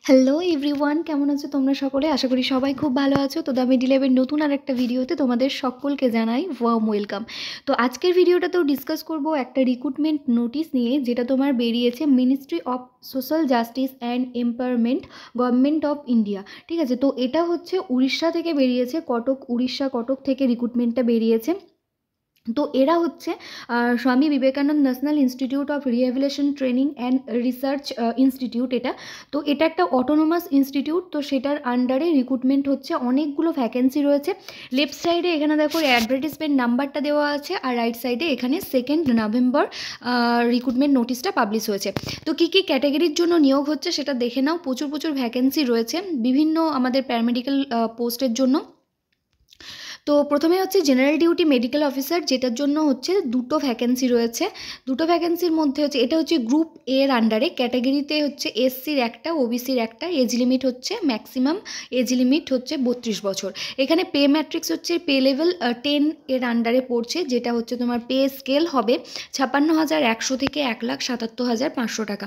Hello everyone, কেমন আছো তোমরা সকলে? আশা করি সবাই খুব ভালো আছো। তো দামি ডিলেভের নতুন আর একটা ভিডিওতে তোমাদের সকলকে জানাই ওয়ার্ম ওয়েলকাম। তো আজকের ভিডিওটাতেও ডিসকাস করব একটা রিক্রুটমেন্ট নোটিশ নিয়ে, যেটা তোমার বেরিয়েছে ministry of social justice and empowerment, government of India. ঠিক আছে, তো এটা হচ্ছে উড়িষ্যা থেকে বেরিয়েছে, উড়িষ্যা কটক থেকে রিক্রুটমেন্টটা বেরিয়েছে। তো এরা হচ্ছে স্বামী Vivekananda national institute of rehabilitation training and research institute এটা। তো এটা একটা অটোনোমাস ইনস্টিটিউট, তো সেটার আন্ডারে রিক্রুটমেন্ট হচ্ছে, অনেকগুলো ভ্যাকেন্সি রয়েছে। লেফট সাইডে এখানে দেখো অ্যাডভার্টিসমেন্ট নাম্বারটা দেওয়া আছে, আর রাইট সাইডে এখানে 2 নভেম্বর রিক্রুটমেন্ট নোটিশটা পাবলিশ হয়েছে। তো কী কী ক্যাটাগরির জন্য নিয়োগ হচ্ছে সেটা দেখে নাও। প্রচুর প্রচুর ভ্যাকেন্সি রয়েছে বিভিন্ন আমাদের প্যারামেডিক্যাল পোস্টের জন্য। তো প্রথমে হচ্ছে জেনারেল ডিউটি মেডিকেল অফিসার, যেটার জন্য হচ্ছে 2টো ভ্যাকেন্সি রয়েছে। 2টো ভ্যাকেন্সির মধ্যে হচ্ছে, এটা হচ্ছে গ্রুপ এর আন্ডারে, ক্যাটাগরিতে হচ্ছে এসসির একটা, ওবিসির একটা। এজ লিমিট হচ্ছে ম্যাক্সিমাম এজ লিমিট হচ্ছে 32 বছর। এখানে পে ম্যাট্রিক্স হচ্ছে পে লেভেল 10 এর আন্ডারে পড়ছে, যেটা হচ্ছে তোমার পে স্কেল হবে 56,100 থেকে 1,77,500 টাকা।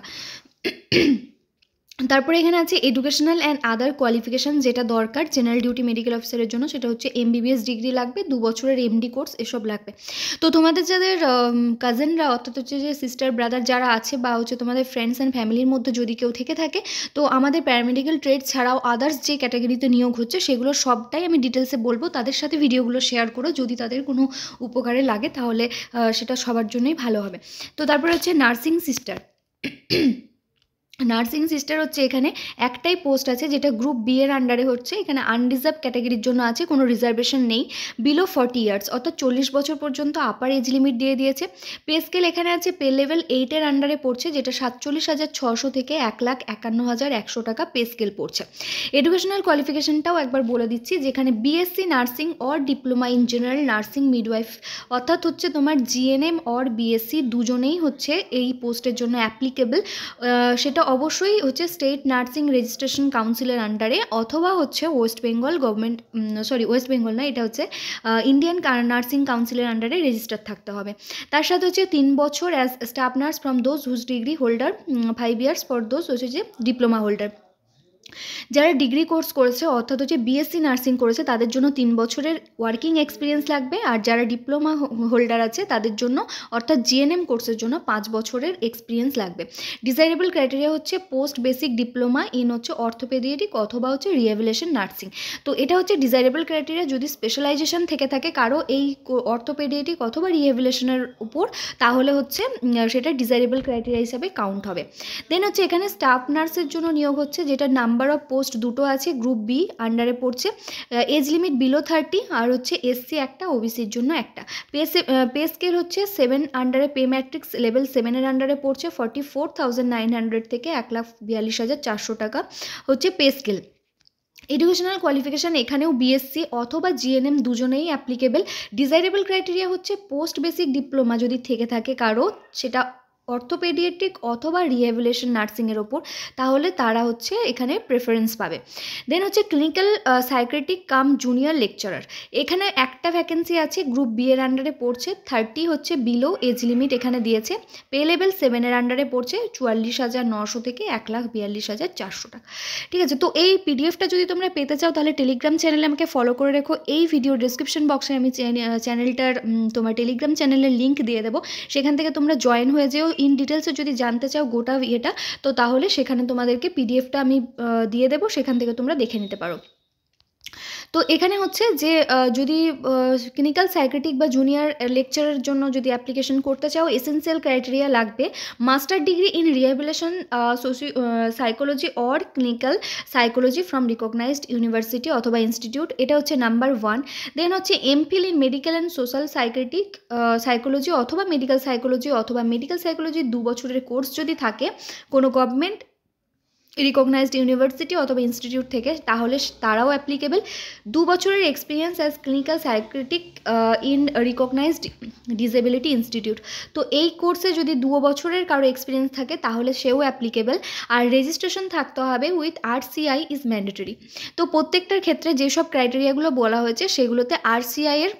তারপরে এখানে আছে এডুকেশনাল অ্যান্ড আদার কোয়ালিফিকেশান, যেটা দরকার জেনারেল ডিউটি মেডিকেল অফিসারের জন্য, সেটা হচ্ছে MBBS ডিগ্রি লাগবে, 2 বছরের MD কোর্স এসব লাগবে। তো তোমাদের যাদের কাজিনরা, অর্থাৎ হচ্ছে যে সিস্টার ব্রাদার যারা আছে, বা হচ্ছে তোমাদের ফ্রেন্ডস অ্যান্ড ফ্যামিলির মধ্যে যদি কেউ থেকে থাকে, তো আমাদের প্যারামেডিক্যাল ট্রেড ছাড়াও আদার্স যে ক্যাটাগরিতে নিয়োগ হচ্ছে সেগুলো সবটাই আমি ডিটেলসে বলবো। তাদের সাথে ভিডিওগুলো শেয়ার করো, যদি তাদের কোনো উপকারে লাগে তাহলে সেটা সবার জন্যই ভালো হবে। তো তারপরে হচ্ছে নার্সিং সিস্টার। নার্সিং সিস্টার হচ্ছে এখানে একটাই পোস্ট আছে, যেটা গ্রুপ বি এর আন্ডারে হচ্ছে। এখানে আনরিজার্ভ ক্যাটাগরির জন্য আছে, কোনো রিজার্ভেশন নেই। বিলো 40 ইয়ার্স অর্থাৎ 40 বছর পর্যন্ত আপার এজ লিমিট দিয়ে দিয়েছে। পে স্কেল এখানে আছে পে লেভেল 8 এর আন্ডারে পড়ছে, যেটা 47,600 থেকে 1,51,100 টাকা পে স্কেল পড়ছে। এডুকেশনাল কোয়ালিফিকেশনটাও একবার বলে দিচ্ছি, যেখানে BSc nursing or diploma in general nursing midwife, অর্থাৎ হচ্ছে তোমার জিএনএম অর বিএসসি দুজনেই হচ্ছে এই পোস্টের জন্য অ্যাপ্লিকেবল। সেটা অবশ্যই হচ্ছে স্টেট নার্সিং রেজিস্ট্রেশন কাউন্সিলের আন্ডারে, অথবা হচ্ছে West Bengal government, West Bengal না, এটা হচ্ছে ইন্ডিয়ান নার্সিং কাউন্সিলের আন্ডারে রেজিস্টার থাকতে হবে। তার সাথে হচ্ছে 3 বছর as staff nurse from those whose degree holder, 5 years for those হচ্ছে যে ডিপ্লোমা হোল্ডার। যারা ডিগ্রি কোর্স করেছে, অর্থাৎ হচ্ছে বিএসসি নার্সিং করেছে, তাদের জন্য 3 বছরের ওয়ার্কিং এক্সপিরিয়েন্স লাগবে। আর যারা ডিপ্লোমা হোল্ডার আছে তাদের জন্য, অর্থাৎ জিএনএম কোর্সের জন্য 5 বছরের এক্সপিরিয়েন্স লাগবে। ডিজাইরেবল ক্রাইটেরিয়া হচ্ছে পোস্ট বেসিক ডিপ্লোমা ইন হচ্ছে অর্থোপেডিয়াটিক অথবা হচ্ছে রিহ্যাবিলিটেশন নার্সিং। তো এটা হচ্ছে ডিজাইরেবল ক্রাইটেরিয়া, যদি স্পেশালাইজেশন থেকে থাকে কারো এই অর্থোপেডিয়াটিক অথবা রিহ্যাবিলিটেশনের উপর, তাহলে হচ্ছে সেটা ডিজাইরেবল ক্রাইটেরিয়া হিসাবে কাউন্ট হবে। দেন হচ্ছে এখানে স্টাফ নার্সের জন্য নিয়োগ হচ্ছে, যেটা নাম্বার অফ পোস্ট 2টো আছে, গ্রুপ বি আন্ডারে পড়ছে। এজ লিমিট বিলো 30, আর হচ্ছে এসসি একটা, ওবিসির জন্য একটা। পে স্কেল হচ্ছে 7 আন্ডারে, পে ম্যাট্রিক্স লেভেল 7 এর আন্ডারে পড়ছে। 44,900 থেকে 1,42,400 টাকা হচ্ছে পে স্কেল। এডুকেশনাল কোয়ালিফিকেশান এখানেও বিএসসি অথবা জিএনএম দুজনেই অ্যাপ্লিকেবল। ডিজাইরেবল ক্রাইটেরিয়া হচ্ছে পোস্ট বেসিক ডিপ্লোমা যদি থেকে থাকে কারো, সেটা অর্থোপেডিয়াট্রিক অথবা রিহ্যাবিলিটেশন নার্সিংয়ের ওপর, তাহলে তারা হচ্ছে এখানে প্রেফারেন্স পাবে। দেন হচ্ছে ক্লিনিক্যাল সাইকিয়াট্রিক কাম জুনিয়র লেকচারার, এখানে একটা ভ্যাকেন্সি আছে, গ্রুপ বি এর আন্ডারে পড়ছে। 30 হচ্ছে বিলো এজ লিমিট এখানে দিয়েছে। পে লেভেল 7 এর আন্ডারে পড়ছে, 44,900 থেকে 1,42,400 টাকা। ঠিক আছে, তো এই পিডিএফটা যদি তোমরা পেতে চাও তাহলে টেলিগ্রাম চ্যানেলে আমাকে ফলো করে রেখো। এই ভিডিও ডিসক্রিপশন বক্সে আমি চ্যানেলটার তোমার টেলিগ্রাম চ্যানেলের লিঙ্ক দিয়ে দেবো, সেখান থেকে তোমরা জয়েন হয়ে যেও। ইন ডিটেলসে যদি জানতে চাও গোটা ইয়েটা, তো তাহলে সেখানে তোমাদেরকে পিডিএফটা আমি দিয়ে দেবো, সেখান থেকে তোমরা দেখে নিতে পারো। তো এখানে হচ্ছে যে যদি ক্লিনিক্যাল সাইকিয়াট্রিক বা জুনিয়র লেকচারের জন্য যদি অ্যাপ্লিকেশন করতে চাও, এসেনশিয়াল ক্রাইটেরিয়া লাগবে master degree in rehabilitation psychology or clinical psychology from recognised university অথবা ইনস্টিটিউট, এটা হচ্ছে নাম্বার 1। দেন হচ্ছে MPhil in medical and social psychiatric psychology অথবা মেডিকেল সাইকোলজি 2 বছরের কোর্স যদি থাকে কোনো গভর্নমেন্ট রিকগনাইজড ইউনিভার্সিটি অথবা ইনস্টিটিউট থেকে, তাহলে তারাও অ্যাপ্লিকেবল। 2 বছরের experience as clinical psychiatric in recognised disability institute, তো এই কোর্সে যদি 2 বছরের কারো এক্সপিরিয়েন্স থাকে তাহলে সেও অ্যাপ্লিকেবল। আর রেজিস্ট্রেশন থাকতে হবে উইথ RCI ইজ ম্যান্ডেটরি। তো প্রত্যেকটার ক্ষেত্রে যেসব ক্রাইটেরিয়াগুলো বলা হয়েছে সেগুলোতে RCI এর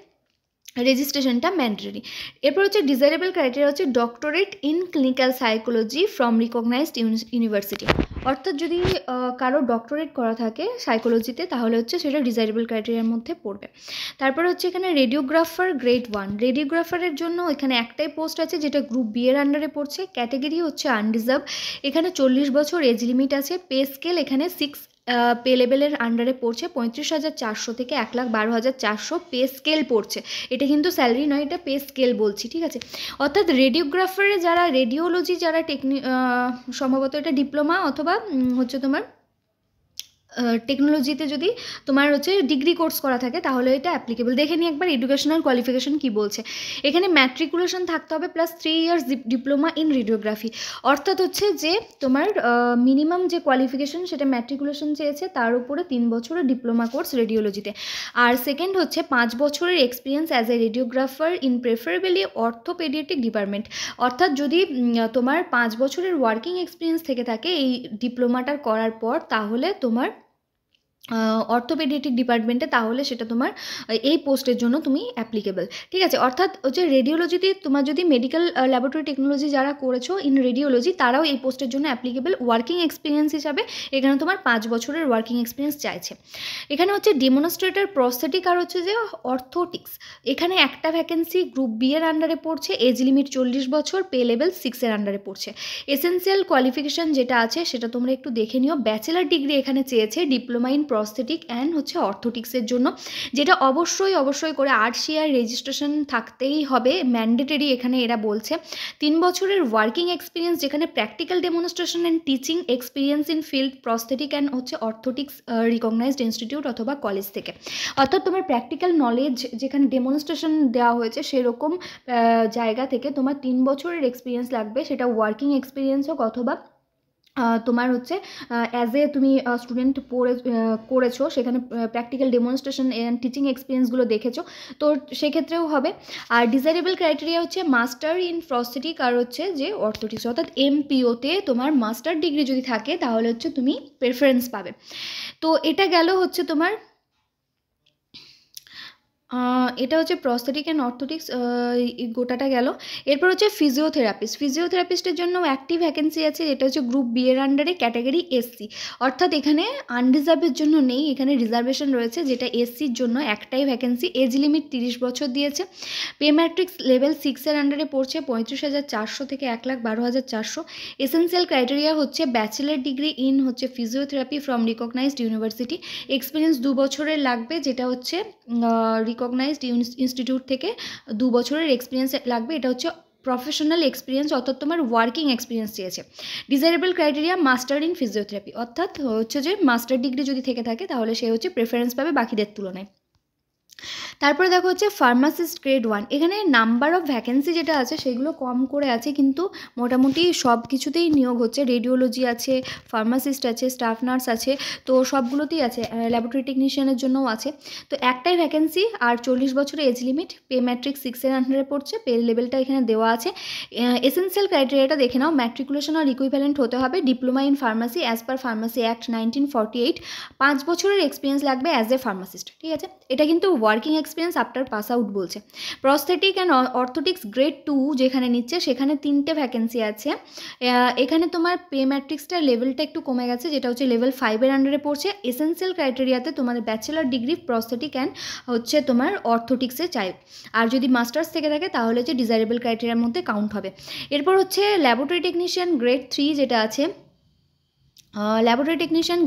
রেজিস্ট্রেশনটা ম্যান্ডেটরি। এরপর হচ্ছে ডিজায়ারেবল ক্রাইটেরিয়া হচ্ছে doctorate in clinical psychology from recognised university. অর্থাৎ যদি কারো ডক্টরেট করা থাকে সাইকোলজিতে তাহলে হচ্ছে সেটা ডিজায়ারেবল ক্রাইটেরিয়ার মধ্যে পড়বে। তারপরে হচ্ছে এখানে রেডিওগ্রাফার গ্রেড 1, রেডিওগ্রাফারের জন্য এখানে একটাই পোস্ট আছে যেটা গ্রুপ বি এর আন্ডারে পড়ছে, ক্যাটাগরি হচ্ছে আনরিজার্ভ, এখানে 40 বছর এজ লিমিট আছে, পে স্কেল এখানে 6 পে লেভেলের আন্ডারে পড়ছে, 35,400 থেকে 1,12,400 পে স্কেল পড়ছে। এটা কিন্তু স্যালারি নয়, এটা পে স্কেল বলছি, ঠিক আছে। অর্থাৎ রেডিওগ্রাফারে যারা রেডিওলজি যারা সম্ভবত এটা ডিপ্লোমা অথবা হচ্ছে তোমার টেকনোলজিতে যদি তোমার হচ্ছে ডিগ্রি কোর্স করা থাকে তাহলে এটা অ্যাপ্লিকেবল। দেখে নিই একবার এডুকেশনাল কোয়ালিফিকেশন কি বলছে। এখানে ম্যাট্রিকুলেশন থাকতে হবে plus 3 years diploma in radiography. অর্থাৎ হচ্ছে যে তোমার মিনিমাম যে কোয়ালিফিকেশন সেটা ম্যাট্রিকুলেশন চেয়েছে, তার উপরে 3 বছরের ডিপ্লোমা কোর্স রেডিওলজিতে। আর সেকেন্ড হচ্ছে 5 বছরের experience as a radiographer in preferably orthopaediatric department. অর্থাৎ যদি তোমার 5 বছরের ওয়ার্কিং এক্সপিরিয়েন্স থেকে থাকে এই ডিপ্লোমাটার করার পর, তাহলে তোমার অর্থোপেডিয়াট্রিক ডিপার্টমেন্টে, তাহলে সেটা তোমার এই পোস্টের জন্য তুমি অ্যাপ্লিকেবল, ঠিক আছে। অর্থাৎ হচ্ছে রেডিওলজিতে তোমার যদি মেডিকেল ল্যাবরেটরি টেকনোলজি যারা করেছো ইন রেডিওলজি তারাও এই পোস্টের জন্য অ্যাপ্লিকেবল। ওয়ার্কিং এক্সপিরিয়েন্স হিসাবে এখানে তোমার 5 বছরের ওয়ার্কিং এক্সপিরিয়েন্স চাইছে। এখানে হচ্ছে ডেমনস্ট্রেটর প্রস্থেটিক আর হচ্ছে যে অর্থোটিক্স, এখানে একটা ভ্যাকেন্সি গ্রুপ বি এর আন্ডারে পড়ছে, এজ লিমিট 40 বছর, পে লেভেল 6 এর আন্ডারে পড়ছে। এসেন্সিয়াল কোয়ালিফিকেশন যেটা আছে সেটা তোমরা একটু দেখে নিও। ব্যাচেলার ডিগ্রি এখানে চেয়েছে ডিপ্লোমা ইন প্রস্থেটিক অ্যান্ড হচ্ছে অর্থোটিক্সের জন্য, যেটা অবশ্যই করে RCR রেজিস্ট্রেশন থাকতেই হবে, ম্যান্ডেটরি এখানে এরা বলছে। 3 বছরের ওয়ার্কিং এক্সপিরিয়েন্স যেখানে practical demonstration and teaching experience in field prosthetic and হচ্ছে অর্থোটিক্স রিকগনাইজড ইনস্টিটিউট অথবা কলেজ থেকে। অর্থাৎ তোমার প্র্যাকটিক্যাল নলেজ যেখানে ডেমনস্ট্রেশন দেওয়া হয়েছে সেরকম জায়গা থেকে তোমার 3 বছরের এক্সপিরিয়েন্স লাগবে, সেটা ওয়ার্কিং এক্সপিরিয়েন্স হোক অথবা তোমার হচ্ছে অ্যাজ এ তুমি স্টুডেন্ট করেছো, সেখানে প্র্যাকটিক্যাল ডেমনস্ট্রেশন অ্যান্ড টিচিং এক্সপিরিয়েন্সগুলো দেখেছো, তো সেক্ষেত্রেও হবে। আর ডিজায়ারেবল ক্রাইটেরিয়া হচ্ছে মাস্টার ইন প্রস্থেটিক আর হচ্ছে যে অর্থোটিক্স, অর্থাৎ MPOতে তোমার মাস্টার ডিগ্রি যদি থাকে তাহলে হচ্ছে তুমি প্রেফারেন্স পাবে। তো এটা গেল হচ্ছে তোমার এটা হচ্ছে প্রস্থেটিক অ্যান্ড অর্থোটিক্স গোটাটা গেল। এরপর হচ্ছে ফিজিওথেরাপিস্টের জন্য একটি ভ্যাকেন্সি আছে, এটা হচ্ছে গ্রুপ বি এর আন্ডারে, ক্যাটাগরি SC। অর্থাৎ এখানে আনরিজার্ভের জন্য নেই, এখানে রিজার্ভেশন রয়েছে, যেটা SCর জন্য একটাই ভ্যাকেন্সি, এজ লিমিট 30 বছর দিয়েছে, পে ম্যাট্রিক্স লেভেল 6 এর আন্ডারে পড়ছে, 35,400 থেকে 1,12,400। এসেন্সিয়াল ক্রাইটেরিয়া হচ্ছে ব্যাচেলার ডিগ্রি ইন হচ্ছে physiotherapy from recognised university, experience 2 বছরের লাগবে, যেটা হচ্ছে রিকগনাইজড ইনস্টিটিউট থেকে 2 বছরের এক্সপিরিয়েন্স লাগবে, এটা হচ্ছে প্রফেশনাল এক্সপিরিয়েন্স, অর্থাৎ তোমার ওয়ার্কিং এক্সপিরিয়েন্স চেয়েছে। Desirable criteria master in physiotherapy, অর্থাৎ হচ্ছে যে মাস্টার ডিগ্রি যদি থেকে থাকে তাহলে সে হচ্ছে প্রেফারেন্স পাবে বাকিদের তুলনায়। তারপরে দেখো হচ্ছে ফার্মাসিস্ট গ্রেড 1, এখানে নাম্বার অফ ভ্যাকেন্সি যেটা আছে সেগুলো কম করে আছে, কিন্তু মোটামুটি সব কিছুতেই নিয়োগ হচ্ছে, রেডিওলজি আছে, ফার্মাসিস্ট আছে, স্টাফ নার্স আছে, তো সবগুলোতেই আছে, ল্যাবরেটরি টেকনিশিয়ানের জন্যও আছে। তো একটাই ভ্যাকেন্সি আর 40 বছরের এজ লিমিট, পে ম্যাট্রিক্স 6 এর আন্ডারে পড়ছে, পে লেভেলটা এখানে দেওয়া আছে। এসেন্সিয়াল ক্রাইটেরিয়াটা দেখে নাও, ম্যাট্রিকুলেশন আর ইকুইভ্যালেন্ট হতে হবে, diploma in pharmacy as per pharmacy act 1948, 5 বছরের এক্সপিরিয়েন্স লাগবে অ্যাজ এ ফার্মাসিস্ট, ঠিক আছে। এটা কিন্তু working experience after pass out বলছে। প্রস্থেটিক অ্যান্ড অর্থোটিক্স গ্রেড 2 যেখানে নিচ্ছে সেখানে 3টে ভ্যাকেন্সি আছে, এখানে তোমার পে ম্যাট্রিক্সটার লেভেলটা একটু কমে গেছে, যেটা হচ্ছে লেভেল 5 এর আন্ডারে পড়ছে। এসেন্সিয়াল ক্রাইটেরিয়াতে তোমাদের ব্যাচেলার ডিগ্রি প্রস্থেটিক অ্যান্ড হচ্ছে তোমার অর্থোটিক্সে চাই, আর যদি মাস্টার্স থেকে থাকে তাহলে হচ্ছে ডিজায়ারেবল ক্রাইটেরিয়ার মধ্যে কাউন্ট হবে। এরপর হচ্ছে ল্যাবরেটরি টেকনিশিয়ান গ্রেড 3 যেটা আছে, ল্যাবরেটরি টেকনিশিয়ান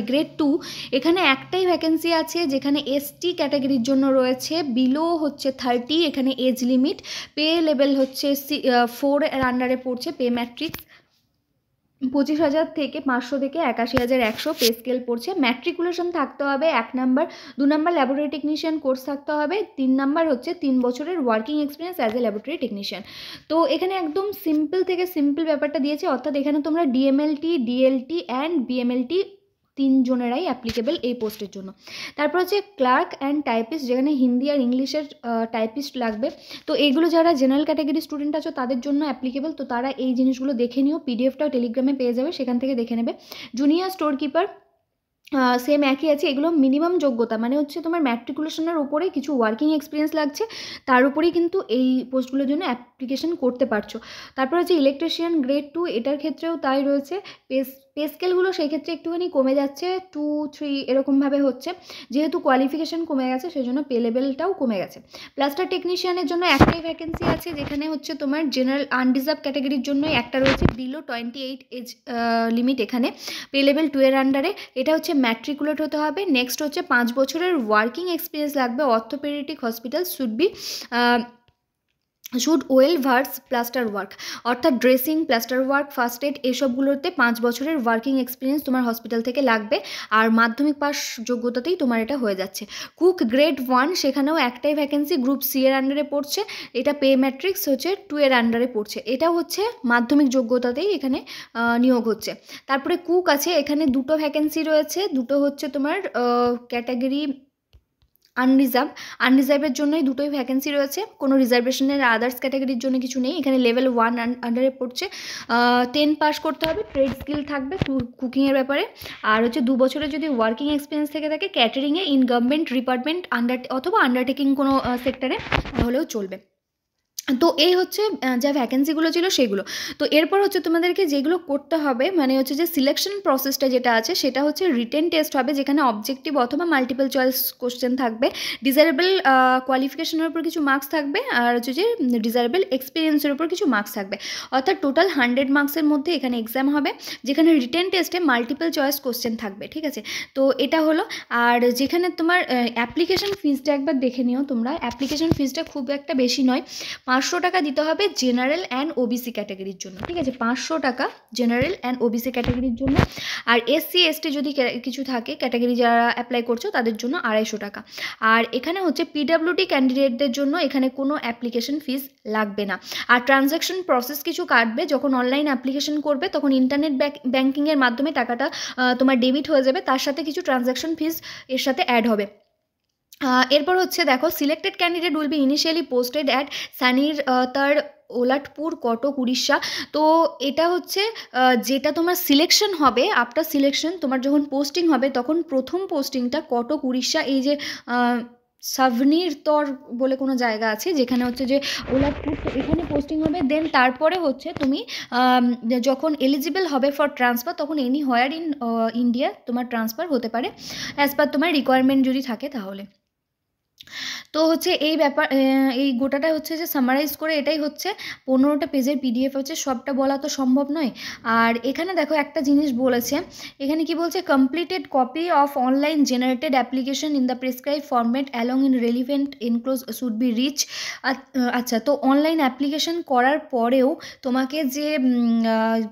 গ্রেড 2, এখানে একটাই ভ্যাকেন্সি আছে, যেখানে ST ক্যাটাগরির জন্য রয়েছে, বিলো হচ্ছে 30, এখানে এজ লিমিট, পে লেভেল হচ্ছে 4 এর আন্ডারে পড়ছে, পে ম্যাট্রিক্স 25,000 থেকে 500 থেকে 81,100 পে স্কেল পড়ছে। ম্যাট্রিকুলেশন থাকতে হবে 1 number, 2 number laboratory technician course থাকতে হবে, 3 নাম্বার হচ্ছে 3 বছরের ওয়ার্কিং এক্সপিরিয়েন্স অ্যাজ এ ল্যাবরেটরি টেকনিশিয়ান। তো এখানে একদম সিম্পল থেকে সিম্পল ব্যাপারটা দিয়েছে, অর্থাৎ এখানে তোমরা DMLT, DLT অ্যান্ড BMLT 3 জনেরাই অ্যাপ্লিকেবল এই পোস্টের জন্য। তারপর হচ্ছে ক্লার্ক অ্যান্ড টাইপিস্ট, যেখানে হিন্দি আর ইংলিশের টাইপিস্ট লাগবে, তো এইগুলো যারা জেনারেল ক্যাটাগরি স্টুডেন্ট আছো তাদের জন্য অ্যাপ্লিকেবল, তো তারা এই জিনিসগুলো দেখে নিও, PDFটাও টেলিগ্রামে পেয়ে যাবে, সেখান থেকে দেখে নেবে। জুনিয়র স্টোর কিপার সেম একই আছে। এগুলো মিনিমাম যোগ্যতা মানে হচ্ছে তোমার ম্যাট্রিকুলেশনের উপরে কিছু ওয়ার্কিং এক্সপিরিয়েন্স লাগছে, তার উপরেই কিন্তু এই পোস্টগুলোর জন্য অ্যাপ্লিকেশন করতে পারছো। তারপর হচ্ছে ইলেকট্রিশিয়ান গ্রেড 2, এটার ক্ষেত্রেও তাই রয়েছে। পে স্কেলগুলো সেই ক্ষেত্রে একটুখানি কমে যাচ্ছে, 2, 3 এরকমভাবে হচ্ছে, যেহেতু কোয়ালিফিকেশন কমে গেছে সেই জন্য পে লেভেলটাও কমে গেছে। প্লাস্টার টেকনিশিয়ানের জন্য একটাই ভ্যাকেন্সি আছে, যেখানে হচ্ছে তোমার জেনারেল আনরিজার্ভ ক্যাটাগরির জন্যই একটা রয়েছে, বিলো 28 এজ লিমিট এখানে, পে লেভেল 2 এর আন্ডারে। এটা হচ্ছে ম্যাট্রিকুলেট হতে হবে। নেক্সট হচ্ছে 5 বছরের ওয়ার্কিং এক্সপিরিয়েন্স লাগবে। Orthopaedic hospital should well verse plaster work, অর্থাৎ dressing, plaster work, first aid এসবগুলোতে 5 বছরের ওয়ার্কিং এক্সপিরিয়েন্স তোমার হসপিটাল থেকে লাগবে, আর মাধ্যমিক পাস যোগ্যতাতেই তোমার এটা হয়ে যাচ্ছে। কুক গ্রেড 1, সেখানেও একটাই ভ্যাকেন্সি, গ্রুপ সি এর আন্ডারে পড়ছে, এটা পে ম্যাট্রিক্স হচ্ছে 2 এর আন্ডারে পড়ছে, এটাও হচ্ছে মাধ্যমিক যোগ্যতাতেই এখানে নিয়োগ হচ্ছে। তারপরে কুক আছে, এখানে দুটো ভ্যাকেন্সি রয়েছে, দুটো হচ্ছে তোমার ক্যাটাগরি আনরিজার্ভের জন্যই দুটোই ভ্যাকেন্সি রয়েছে, কোনো রিজার্ভেশনের আদার্স ক্যাটাগরির জন্য কিছু নেই। এখানে লেভেল 1 আন্ডারে পড়ছে, 10 পাস করতে হবে, ট্রেড স্কিল থাকবে কুকিংয়ের ব্যাপারে, আর হচ্ছে 2 বছরের যদি ওয়ার্কিং এক্সপিরিয়েন্স থেকে থাকে ক্যাটারিংয়ে, ইন গভর্নমেন্ট ডিপার্টমেন্ট অথবা আন্ডারটেকিং কোনো সেক্টরে হলেও চলবে। তো এই হচ্ছে যা ভ্যাকেন্সিগুলো ছিল সেগুলো। তো এরপর হচ্ছে তোমাদেরকে যেগুলো করতে হবে মানে হচ্ছে যে সিলেকশন প্রসেসটা যেটা আছে সেটা হচ্ছে রিটেন টেস্ট হবে, যেখানে অবজেক্টিভ অথবা মাল্টিপল চয়েস কোশ্চেন থাকবে, ডিজারেবল কোয়ালিফিকেশনের উপর কিছু মার্কস থাকবে, আর হচ্ছে যে ডিজারেবল এক্সপিরিয়েন্সের উপর কিছু মার্কস থাকবে, অর্থাৎ টোটাল 100 মার্কসের মধ্যে এখানে এক্সাম হবে, যেখানে রিটেন টেস্টে মাল্টিপল চয়েস কোশ্চেন থাকবে। ঠিক আছে, তো এটা হলো। আর যেখানে তোমার অ্যাপ্লিকেশন ফিজটা একবার দেখে নিও তোমরা, অ্যাপ্লিকেশন ফিজটা খুব একটা বেশি নয়, 500 টাকা দিতে হবে জেনারেল অ্যান্ড ওবিসি ক্যাটাগরির জন্য। ঠিক আছে, 500 টাকা জেনারেল অ্যান্ড ওবিসি ক্যাটাগরির জন্য, আর এসসি এসটি যদি কিছু থাকে ক্যাটাগরি যারা অ্যাপ্লাই করছো তাদের জন্য 250 টাকা। আর এখানে হচ্ছে পিডাব্লিউডি ক্যান্ডিডেটদের জন্য এখানে কোনো অ্যাপ্লিকেশন ফিস লাগবে না। আর ট্রানজ্যাকশন প্রসেস কিছু কাটবে, যখন অনলাইন অ্যাপ্লিকেশন করবে তখন ইন্টারনেট ব্যাঙ্কিংয়ের মাধ্যমে টাকাটা তোমার ডেবিট হয়ে যাবে, তার সাথে কিছু ট্রানজ্যাকশন ফিস এর সাথে অ্যাড হবে। এরপর হচ্ছে দেখো, selected candidate will be initially posted at সানির তার ওলাটপুর, কটক, উড়িষ্যা। তো এটা হচ্ছে যেটা তোমার সিলেকশন হবে, আফটার সিলেকশন তোমার যখন পোস্টিং হবে তখন প্রথম পোস্টিংটা কটক, উড়িষ্যা, এই যে সাভনির তর বলে কোনো জায়গা আছে যেখানে হচ্ছে যে ওলাটপুর, তো এখানে পোস্টিং হবে। দেন তারপরে হচ্ছে তুমি যখন এলিজিবল হবে ফর ট্রান্সফার তখন এনি হোয়ার ইন ইন্ডিয়া তোমার ট্রান্সফার হতে পারে, অ্যাজ পার তোমার রিকোয়ারমেন্ট যদি থাকে তাহলে। তো হচ্ছে এই ব্যাপার, এই গোটাটা হচ্ছে যে সামারাইজ করে এটাই হচ্ছে 15টা পেজের পিডিএফ হচ্ছে, সবটা বলা তো সম্ভব নয়। আর এখানে দেখো একটা জিনিস বলেছে, এখানে কি বলছে, completed copy of online generated application in the prescribe format along in relevant enclose should be reach. আচ্ছা, তো অনলাইন অ্যাপ্লিকেশন করার পরেও তোমাকে যে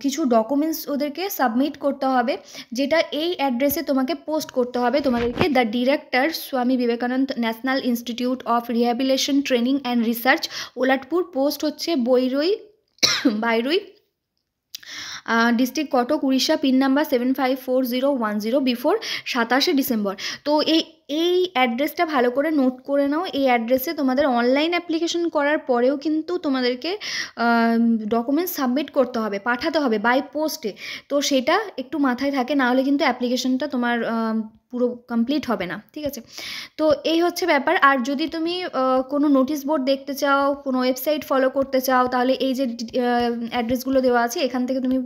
কিছু ডকুমেন্টস ওদেরকে সাবমিট করতে হবে, যেটা এই অ্যাড্রেসে তোমাকে পোস্ট করতে হবে তোমাদেরকে, the director Swami Vivekananda national institute of rehabilitation training and research, Olatpur, post হচ্ছে Bairoi district Cuttack, Orissa, pin number 754010, before 27শে ডিসেম্বর। তো এই অ্যাড্রেসটা ভালো করে নোট করে নাও। এই অ্যাড্রেসে তোমাদের অনলাইন অ্যাপ্লিকেশন করার পরেও কিন্তু তোমাদেরকে ডকুমেন্টস সাবমিট করতে হবে, পাঠাতে হবে বাই পোস্টে। তো সেটা একটু মাথায় থাকে, নাহলে কিন্তু অ্যাপ্লিকেশনটা তোমার পুরো কমপ্লিট হবে না। ঠিক আছে, তো এই হচ্ছে ব্যাপার। আর যদি তুমি কোনো নোটিশ বোর্ড দেখতে চাও, কোনো ওয়েবসাইট ফলো করতে চাও, তাহলে এই যে অ্যাড্রেসগুলো দেওয়া আছে এখান থেকে তুমি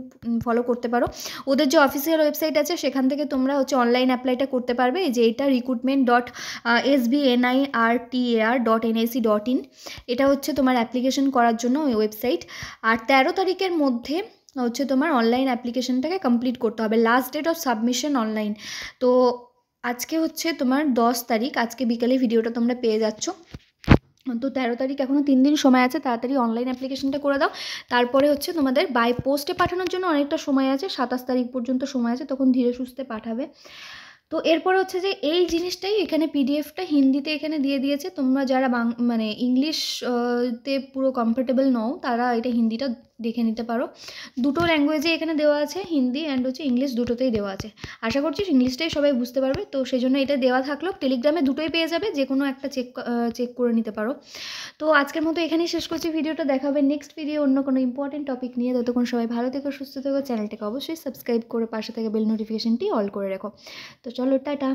ফলো করতে পারো। ওদের যে অফিসিয়াল ওয়েবসাইট আছে সেখান থেকে তোমরা হচ্ছে অনলাইন অ্যাপ্লাইটা করতে পারবে, যে এটা recruitment.sbnir.nic.in, এটা হচ্ছে তোমার অ্যাপ্লিকেশন করার জন্য ওই ওয়েবসাইট। আর 13 তারিখের মধ্যে হচ্ছে তোমার অনলাইন অ্যাপ্লিকেশনটাকে কমপ্লিট করতে হবে, last date of submission online. তো আজকে হচ্ছে তোমার 10 তারিখ, আজকে বিকালে ভিডিওটা তোমরা পেয়ে যাচ্ছ। তো 13 তারিখ, এখনও 3 দিন সময় আছে, তাড়াতাড়ি অনলাইন অ্যাপ্লিকেশনটা করে দাও। তারপরে হচ্ছে তোমাদের বাই পোস্টে পাঠানোর জন্য অনেকটা সময় আছে, 27 তারিখ পর্যন্ত সময় আছে, তখন ধীরে সুস্থে পাঠাবে। তো এরপর হচ্ছে যে এই জিনিসটাই এখানে পিডিএফটা হিন্দিতে এখানে দিয়ে দিয়েছে, তোমরা যারা মানে ইংলিশ তে পুরো কমফোর্টেবল নও তারা এটা হিন্দিটা দেখে নিতে পারো। দুটো ল্যাঙ্গুয়েজে এখানে দেওয়া আছে, হিন্দি অ্যান্ড হচ্ছে ইংলিশ, দুটোতেই দেওয়া আছে। আশা করছি ইংলিশটাই সবাই বুঝতে পারবে, তো সেই জন্য এটা দেওয়া থাকলো। টেলিগ্রামে দুটোই পেয়ে যাবে, যে কোনো একটা চেক করে নিতে পারো। তো আজকের মতো এখানেই শেষ করছি ভিডিওটা। দেখা হবে নেক্সট ভিডিও অন্য কোনো ইম্পর্টেন্ট টপিক নিয়ে। ততক্ষণ সবাই ভালো থেকো, সুস্থ থেকো। চ্যানেলটাকে অবশ্যই সাবস্ক্রাইব করে পাশে থেকে বেল নোটিফিকেশনটি অল করে রেখো। তো চলো, টাটা।